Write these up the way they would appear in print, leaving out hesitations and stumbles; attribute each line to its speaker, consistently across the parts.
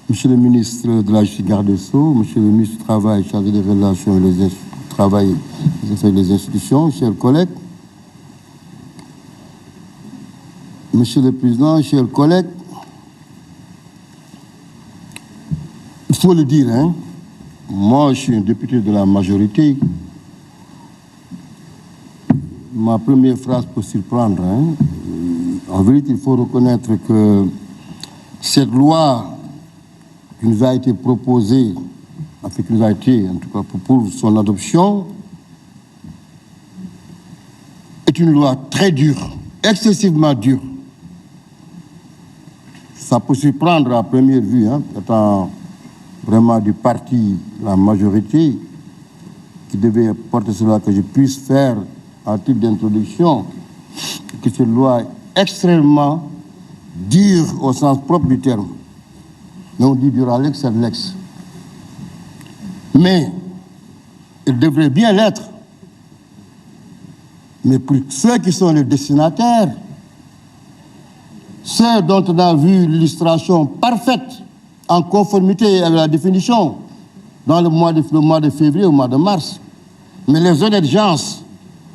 Speaker 1: Monsieur le ministre de la Justice garde des Sceaux, Monsieur le ministre du Travail chargé des relations et les institutions, chers collègues, Monsieur le Président, chers collègues, il faut le dire, hein, moi je suis un député de la majorité. Ma première phrase peut surprendre. Hein. En vérité, il faut reconnaître que cette loi qui nous a été proposée, qui nous a été, en tout cas, pour son adoption, est une loi très dure, excessivement dure. Ça peut surprendre à première vue, hein, étant vraiment du parti, la majorité, qui devait porter cela, que je puisse faire à titre d'introduction, que cette loi est extrêmement dure au sens propre du terme. Mais on dit dur à l'ex, c'est l'ex. Mais elle devrait bien l'être. Mais pour ceux qui sont les destinataires, ceux dont on a vu l'illustration parfaite, en conformité avec la définition, dans le mois de février au mois de mars, mais les honnêtes gens,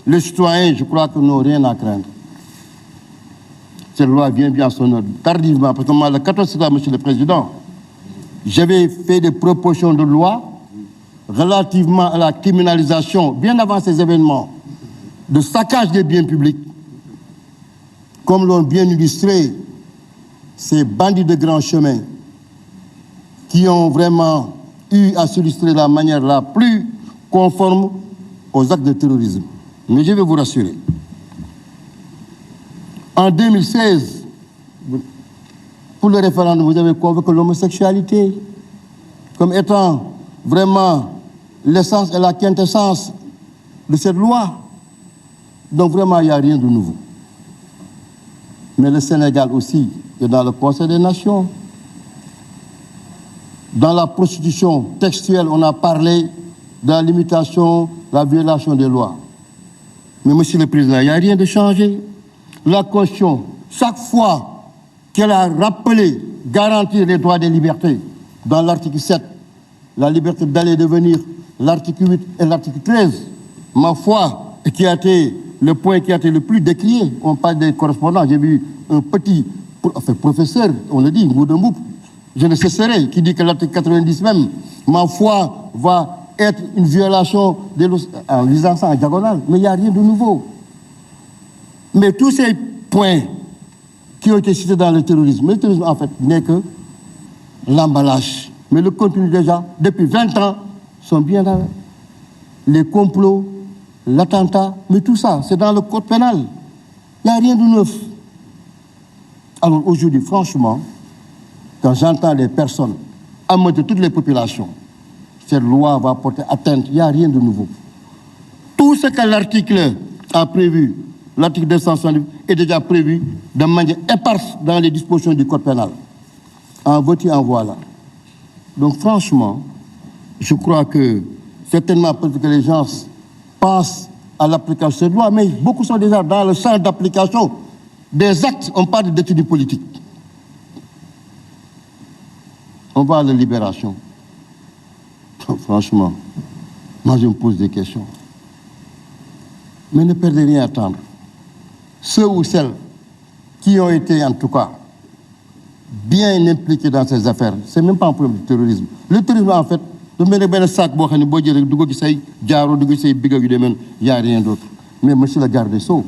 Speaker 1: les citoyens, je crois qu'ils n'ont rien à craindre. Cette loi vient bien à son heure, tardivement, parce que moi, le 14 septembre, Monsieur le Président, j'avais fait des propositions de loi relativement à la criminalisation, bien avant ces événements, de saccage des biens publics, comme l'ont bien illustré ces bandits de grand chemin qui ont vraiment eu à s'illustrer de la manière la plus conforme aux actes de terrorisme. Mais je vais vous rassurer. En 2016, pour le référendum, vous avez convoqué l'homosexualité comme étant vraiment l'essence et la quintessence de cette loi. Donc vraiment, il n'y a rien de nouveau. Mais le Sénégal aussi est dans le Conseil des Nations. Dans la prostitution textuelle, on a parlé de la limitation, la violation des lois. Mais Monsieur le Président, il n'y a rien de changé. La Constitution, chaque fois qu'elle a rappelé garantir les droits et les libertés, dans l'article 7, la liberté d'aller et de venir, l'article 8 et l'article 13, ma foi, qui a été le point qui a été le plus décrié, on parle des correspondants, j'ai vu un petit professeur, on le dit, Moudemboup, je ne cesserai, qui dit que l'article 90 même, ma foi, va être une violation de en lisant ça en diagonale, mais il n'y a rien de nouveau. Mais tous ces points qui ont été cités dans le terrorisme en fait n'est que l'emballage. Mais le contenu déjà, depuis 20 ans, sont bien là. Les complots, l'attentat, mais tout ça, c'est dans le code pénal. Il n'y a rien de neuf. Alors aujourd'hui, franchement, quand j'entends les personnes amener toutes les populations, cette loi va porter atteinte, il n'y a rien de nouveau. Tout ce que l'article a prévu, l'article 270 est déjà prévu de manière éparse dans les dispositions du code pénal. En voici, en voilà. Donc franchement, je crois que certainement parce que les gens pensent à l'application de cette loi, mais beaucoup sont déjà dans le champ d'application des actes. On parle de détenus politiques. On va à la libération. Franchement, moi je me pose des questions. Mais ne perdez rien à attendre. Ceux ou celles qui ont été, en tout cas, bien impliqués dans ces affaires, ce n'est même pas un problème de terrorisme. Le terrorisme, en fait, il n'y a rien d'autre. Mais monsieur le garde des Sceaux,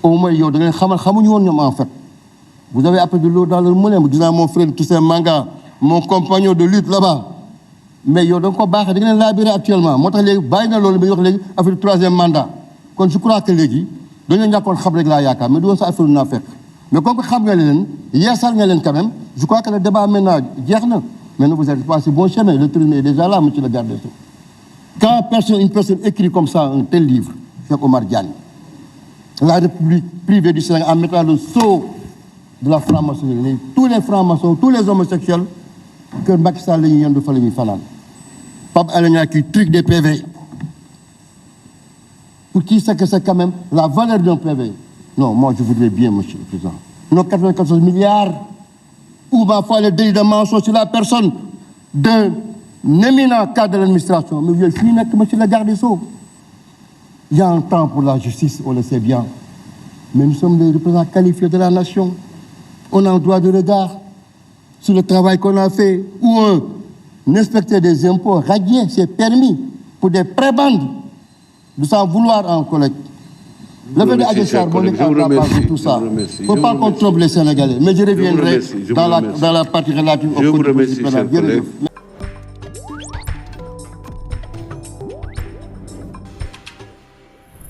Speaker 1: au moins, en fait, vous avez appris de l'eau dans le moulin, vous disant mon frère Toussaint Manga, mon compagnon de lutte là-bas. Mais il y a encore baax da ngeen labiré actuellement moo tax léegi bàyyi na loolu mais wax léegi affaire troisième mandat kon je crois que léegi dañoo ñàkkoon xam rek laa yaakaar mais du woon sa affaire naa fekk mais comme que xam nga leen yeesal nga leen quand même je crois que le débat maintenant jeex na maintenant vous êtes pas sur bon chemin le terrorisme est déjà là monsieur le garde des Sceaux. Quand une personne écrit comme ça un tel livre Cheikh Omar Diagne, la République privée du Sénégal en mettant le sceau de la franc-maçonnerie, tous les francs-maçons, tous les homosexuels que Macky Sall la ñuy yendu fa la ñuy fanaan. Pape Alé qui trique des PV. Pour qui c'est que c'est quand même la valeur d'un PV? Non, moi je voudrais bien, monsieur le Président. Nos 94 milliards, ou parfois le délit de mensonge sur la personne d'un éminent cadre de l'administration. Mais je suis monsieur le garde des Sceaux. Il y a un temps pour la justice, on le sait bien. Mais nous sommes des représentants qualifiés de la nation. On a un droit de regard sur le travail qu'on a fait. Ou un inspecteur des impôts radié, c'est permis pour des prébendes de s'en vouloir en collecte. Le fait d'agresser tout ça. Il ne faut pas qu'on trompe les Sénégalais. Mais je reviendrai dans la partie relative au code pénal.